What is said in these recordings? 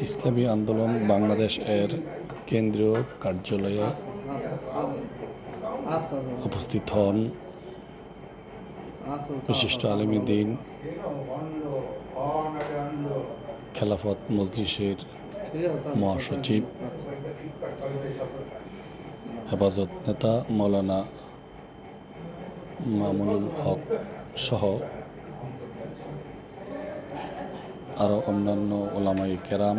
ইসলামী আন্দোলন বাংলাদেশ এর কেন্দ্রীয় কার্যালয়ে উপস্থিত হন বিশিষ্ট আলেমী দ্বীন খেলাফত মজলিসের মহাসচিব হেফাজত নেতা মাওলানা মামুনুল হক সহ আরও অন্যান্য ওলামায়ে কেরাম,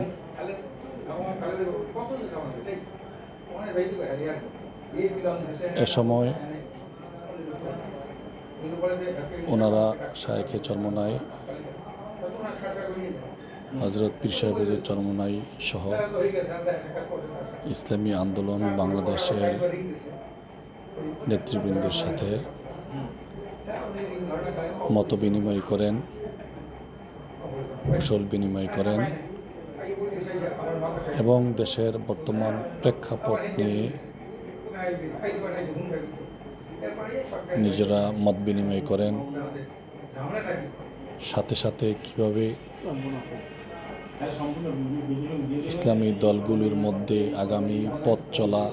এ সময় ওনারা শায়েখে চরমোনাই হজরত পীর সাহেব হুজুর চরমোনাই সহ ইসলামী আন্দোলন বাংলাদেশের নেতৃবৃন্দের সাথে মত বিনিময় করেন, কুশল বিনিময় করেন এবং দেশের বর্তমান প্রেক্ষাপট নিয়ে নিজেরা মত বিনিময় করেন। সাথে সাথে কিভাবে ইসলামী দলগুলোর মধ্যে আগামী পথ চলা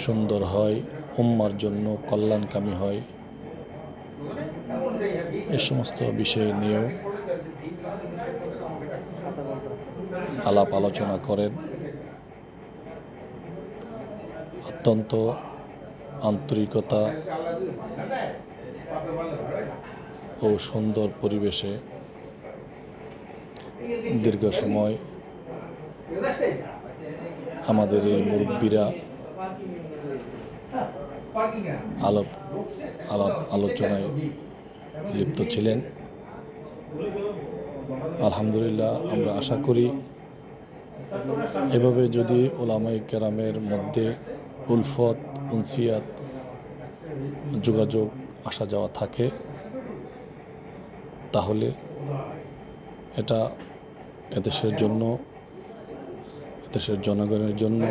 সুন্দর হয়, উম্মার জন্য কল্যাণকামী হয়, এ সমস্ত বিষয় নিয়েও আলাপ আলোচনা করেন। অত্যন্ত আন্তরিকতা ও সুন্দর পরিবেশে দীর্ঘ সময় আমাদের এই মুরব্বীরা আলোচনায় লিপ্ত ছিলেন। আলহামদুলিল্লাহ, আমরা আশা করি এভাবে যদি ওলামায়ে কেরামের মধ্যে উলফত, উনসিয়াত, যোগাযোগ আসা যাওয়া থাকে, তাহলে এটা এদেশের জন্য, এদেশের জনগণের জন্য,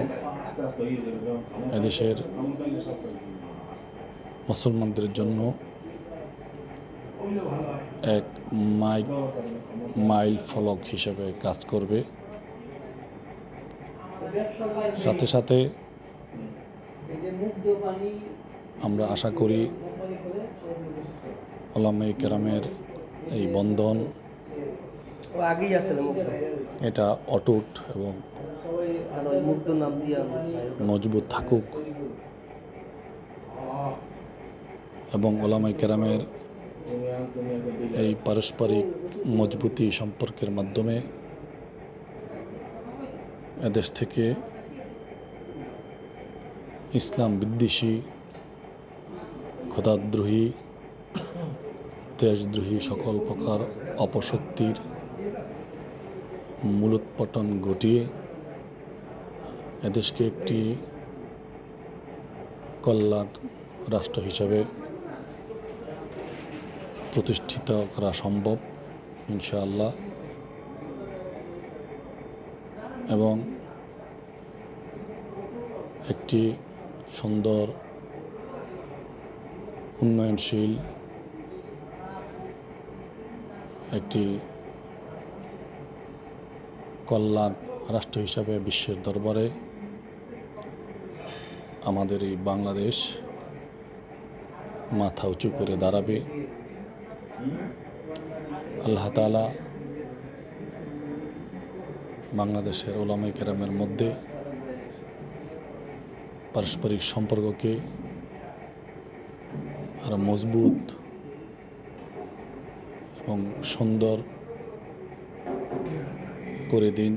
এদেশের মুসলমানদের জন্য এক মাইল ফলক হিসেবে কাজ করবে। সাথে সাথে আমরা আশা করি ওলামায়ে কেরামের এই বন্ধন এটা অটুট এবং মজবুত থাকুক এবং ওলামায়ে কেরামের এই পারস্পরিক মজবুতি সম্পর্কের মাধ্যমে এদেশ থেকে ইসলাম বিদ্বেষী, খোদাদ্রোহী, দেশদ্রোহী সকল প্রকার অপশক্তির মূলোৎপাটন ঘটিয়ে এদেশকে একটি কল্যাণ রাষ্ট্র হিসাবে প্রতিষ্ঠিত করা সম্ভব ইনশাআল্লাহ। এবং একটি সুন্দর উন্নয়নশীল একটি কল্যাণ রাষ্ট্র হিসাবে বিশ্বের দরবারে আমাদের এই বাংলাদেশ মাথা উঁচু করে দাঁড়াবে। আল্লাহ তাআলা বাংলাদেশের ওলামায়ে কেরামের মধ্যে পারস্পরিক সম্পর্ককে আরো মজবুত এবং সুন্দর করে দিন।